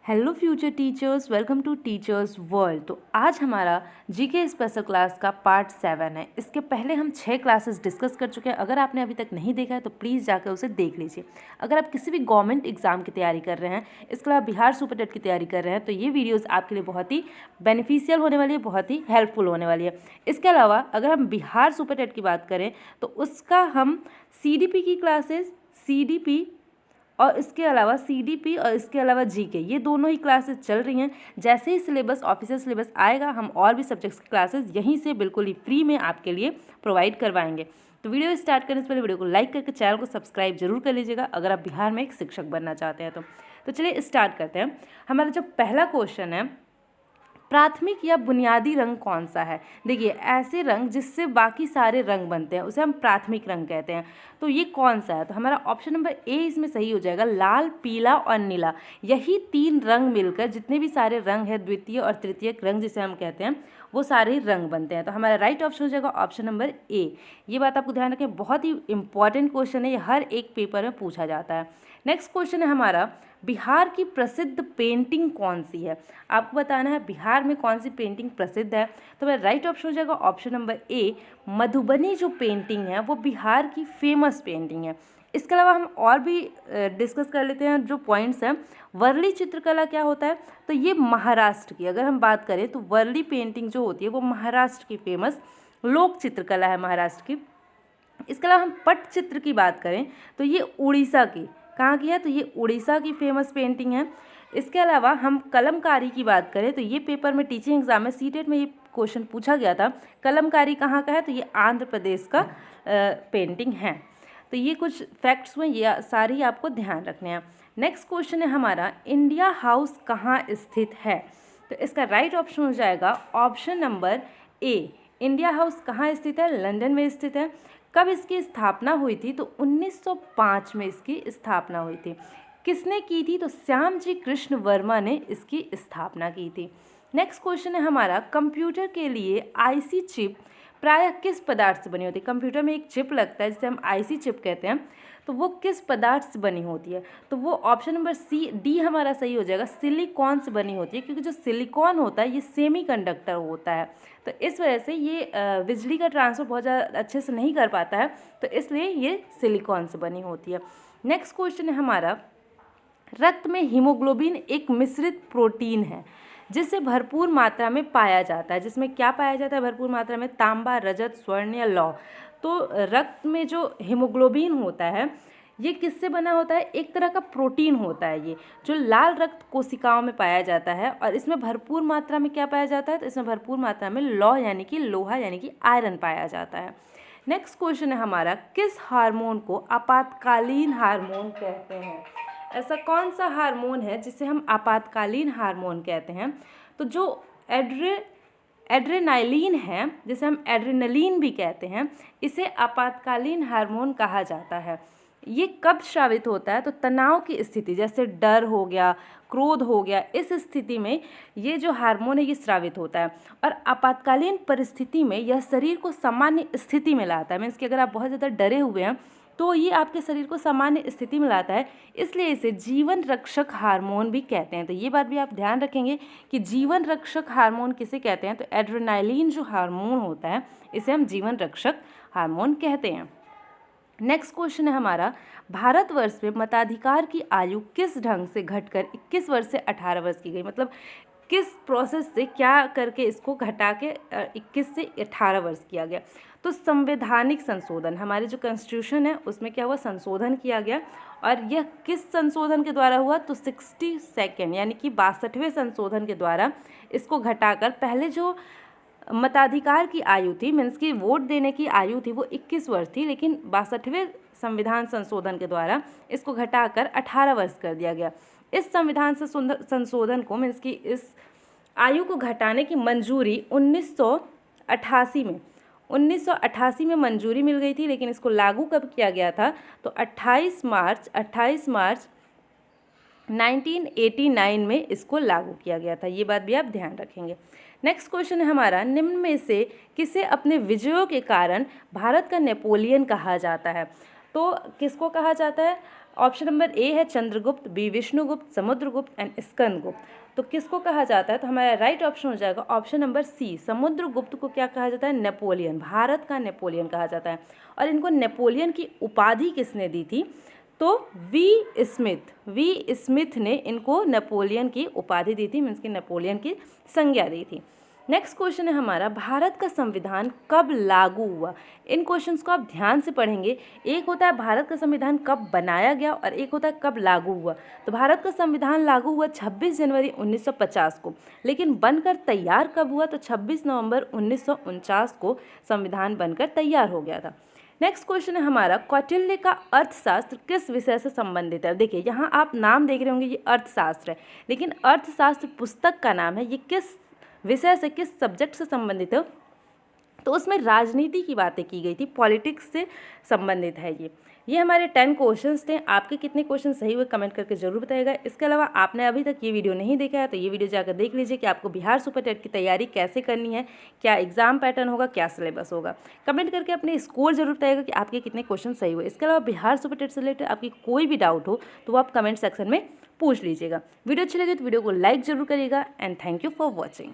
Hello future teachers, welcome to teachers world. तो आज हमारा जीके स्पेशल क्लास का पार्ट 7 है। इसके पहले हम 6 क्लासेस डिस्कस कर चुके हैं। अगर आपने अभी तक नहीं देखा है तो प्लीज़ जाकर उसे देख लीजिए। अगर आप किसी भी गवर्नमेंट एग्जाम की तैयारी कर रहे हैं, इसके अलावा बिहार सुपर टेट की तैयारी कर रहे हैं, तो ये वीडियोज़ आपके लिए बहुत ही बेनिफिशियल होने वाली है, बहुत ही हेल्पफुल होने वाली है। इसके अलावा अगर हम बिहार सुपर टेट की बात करें तो उसका हम CDP की क्लासेस, CDP और इसके अलावा CDP और इसके अलावा GK, ये दोनों ही क्लासेस चल रही हैं। जैसे ही सिलेबस, ऑफिशियल सिलेबस आएगा, हम और भी सब्जेक्ट्स की क्लासेस यहीं से बिल्कुल ही फ्री में आपके लिए प्रोवाइड करवाएंगे। तो वीडियो स्टार्ट करने से पहले वीडियो को लाइक करके चैनल को सब्सक्राइब जरूर कर लीजिएगा अगर आप बिहार में एक शिक्षक बनना चाहते हैं तो चलिए स्टार्ट करते हैं। हमारा जो पहला क्वेश्चन है, प्राथमिक या बुनियादी रंग कौन सा है। देखिए, ऐसे रंग जिससे बाकी सारे रंग बनते हैं उसे हम प्राथमिक रंग कहते हैं। तो ये कौन सा है? तो हमारा ऑप्शन नंबर ए इसमें सही हो जाएगा। लाल, पीला और नीला, यही 3 रंग मिलकर जितने भी सारे रंग हैं, द्वितीय और तृतीयक रंग जिसे हम कहते हैं, वो सारे रंग बनते हैं। तो हमारा राइट ऑप्शन हो जाएगा ऑप्शन नंबर ए। ये बात आपको ध्यान रखें, बहुत ही इंपॉर्टेंट क्वेश्चन है, ये हर एक पेपर में पूछा जाता है। नेक्स्ट क्वेश्चन है हमारा, बिहार की प्रसिद्ध पेंटिंग कौन सी है। आपको बताना है बिहार में कौन सी पेंटिंग प्रसिद्ध है। तो मेरा राइट ऑप्शन हो जाएगा ऑप्शन नंबर ए। मधुबनी जो पेंटिंग है वो बिहार की फेमस पेंटिंग है। इसके अलावा हम और भी डिस्कस कर लेते हैं जो पॉइंट्स हैं। वर्ली चित्रकला क्या होता है? तो ये महाराष्ट्र की, अगर हम बात करें तो वर्ली पेंटिंग जो होती है वो महाराष्ट्र की फेमस लोक चित्रकला है, महाराष्ट्र की। इसके अलावा हम पट्टचित्र की बात करें तो ये उड़ीसा की, कहाँ की है? तो ये उड़ीसा की फेमस पेंटिंग है। इसके अलावा हम कलमकारी की बात करें तो ये पेपर में टीचिंग एग्जाम में सीटेट में ये क्वेश्चन पूछा गया था, कलमकारी कहाँ का है? तो ये आंध्र प्रदेश का पेंटिंग है। तो ये कुछ फैक्ट्स हुए, ये सारी आपको ध्यान रखने हैं। नेक्स्ट क्वेश्चन है हमारा, इंडिया हाउस कहाँ स्थित है। तो इसका राइट ऑप्शन हो जाएगा option number A. India house कहाँ स्थित है? लंदन में स्थित है। कब इसकी स्थापना हुई थी? तो 1905 में इसकी स्थापना हुई थी। किसने की थी? तो श्याम जी कृष्ण वर्मा ने इसकी स्थापना की थी। नेक्स्ट क्वेश्चन है हमारा, कंप्यूटर के लिए आईसी चिप प्रायः किस पदार्थ से बनी होती है। कंप्यूटर में एक चिप लगता है जिसे हम आईसी चिप कहते हैं, तो वो किस पदार्थ से बनी होती है? तो वो ऑप्शन नंबर डी हमारा सही हो जाएगा, सिलिकॉन से बनी होती है, क्योंकि जो सिलिकॉन होता है ये सेमीकंडक्टर होता है। तो इस वजह से ये बिजली का ट्रांसफर बहुत ज़्यादा अच्छे से नहीं कर पाता है, तो इसलिए ये सिलिकॉन से बनी होती है। नेक्स्ट क्वेश्चन है हमारा, रक्त में हीमोग्लोबिन एक मिश्रित प्रोटीन है जिसे भरपूर मात्रा में पाया जाता है। जिसमें क्या पाया जाता है भरपूर मात्रा में? तांबा, रजत, स्वर्ण या लौह। तो रक्त में जो हीमोग्लोबिन होता है ये किससे बना होता है? एक तरह का प्रोटीन होता है ये, जो लाल रक्त कोशिकाओं में पाया जाता है। और इसमें भरपूर मात्रा में क्या पाया जाता है? तो इसमें भरपूर मात्रा में लौह यानी कि लोहा यानी कि आयरन पाया जाता है। नेक्स्ट क्वेश्चन है हमारा, किस हार्मोन को आपातकालीन हार्मोन कहते हैं। ऐसा कौन सा हार्मोन है जिसे हम आपातकालीन हार्मोन कहते हैं? तो जो एड्रेनालिन है, जिसे हम एड्रेनलिन भी कहते हैं, इसे आपातकालीन हार्मोन कहा जाता है। ये कब स्रावित होता है? तो तनाव की स्थिति, जैसे डर हो गया, क्रोध हो गया, इस स्थिति में ये जो हार्मोन है ये स्रावित होता है। और आपातकालीन परिस्थिति में यह शरीर को सामान्य स्थिति में लाता है। मीन्स कि अगर आप बहुत ज़्यादा डरे हुए हैं तो ये आपके शरीर को सामान्य स्थिति में लाता है, इसलिए इसे जीवन रक्षक हार्मोन भी कहते हैं। तो ये बात भी आप ध्यान रखेंगे कि जीवन रक्षक हार्मोन किसे कहते हैं। तो एड्रेनालिन जो हार्मोन होता है इसे हम जीवन रक्षक हार्मोन कहते हैं। नेक्स्ट क्वेश्चन है हमारा, भारतवर्ष में मताधिकार की आयु किस ढंग से घटकर 21 वर्ष से 18 वर्ष की गई। मतलब किस प्रोसेस से क्या करके इसको घटा के 21 से 18 वर्ष किया गया। तो संवैधानिक संशोधन, हमारे जो कॉन्स्टिट्यूशन है उसमें क्या हुआ? संशोधन किया गया। और यह किस संशोधन के द्वारा हुआ? तो 62 यानी कि 62वें संशोधन के द्वारा इसको घटाकर, पहले जो मताधिकार की आयु थी, मीन्स की वोट देने की आयु थी, वो 21 वर्ष थी, लेकिन 62वें संविधान संशोधन के द्वारा इसको घटाकर 18 वर्ष कर दिया गया। इस संविधान संशोधन को, मीन्स की इस आयु को घटाने की मंजूरी 1988 में मंजूरी मिल गई थी, लेकिन इसको लागू कब किया गया था? तो 28 मार्च 1989 में इसको लागू किया गया था। ये बात भी आप ध्यान रखेंगे। नेक्स्ट क्वेश्चन है हमारा, निम्न में से किसे अपने विजयों के कारण भारत का नेपोलियन कहा जाता है। तो किसको कहा जाता है? ऑप्शन नंबर ए है चंद्रगुप्त, बी विष्णुगुप्त, समुद्रगुप्त एंड स्कंदगुप्त। तो किसको कहा जाता है? तो हमारा राइट ऑप्शन हो जाएगा ऑप्शन नंबर सी, समुद्रगुप्त को क्या कहा जाता है? नेपोलियन, भारत का नेपोलियन कहा जाता है। और इनको नेपोलियन की उपाधि किसने दी थी? तो वी स्मिथ ने इनको नेपोलियन की उपाधि दी थी, मीन्स की नेपोलियन की संज्ञा दी थी। नेक्स्ट क्वेश्चन है हमारा, भारत का संविधान कब लागू हुआ? इन क्वेश्चंस को आप ध्यान से पढ़ेंगे। एक होता है भारत का संविधान कब बनाया गया और एक होता है कब लागू हुआ। तो भारत का संविधान लागू हुआ 26 जनवरी 1950 को, लेकिन बनकर तैयार कब हुआ? तो 26 नवंबर 1949 को संविधान बनकर तैयार हो गया था। नेक्स्ट क्वेश्चन है हमारा, कौटिल्य का अर्थशास्त्र किस विषय से संबंधित है? देखिए यहाँ आप नाम देख रहे होंगे, ये अर्थशास्त्र है, लेकिन अर्थशास्त्र पुस्तक का नाम है, ये किस विषय से, किस सब्जेक्ट से संबंधित है? तो उसमें राजनीति की बातें की गई थी, पॉलिटिक्स से संबंधित है ये हमारे 10 क्वेश्चंस थे। आपके कितने क्वेश्चन सही हुए कमेंट करके जरूर बताइएगा। इसके अलावा आपने अभी तक ये वीडियो नहीं देखा है तो ये वीडियो जाकर देख लीजिए कि आपको बिहार सुपर टेट की तैयारी कैसे करनी है, क्या एग्जाम पैटर्न होगा, क्या सिलेबस होगा। कमेंट करके अपने स्कोर जरूर बताइएगा कि आपके कितने क्वेश्चन सही हुए। इसके अलावा बिहार सुपर टेट से रिलेटेड आपकी कोई भी डाउट हो तो वो आप कमेंट सेक्शन में पूछ लीजिएगा। वीडियो अच्छी लगी तो वीडियो को लाइक जरूर करिएगा and thank you for watching.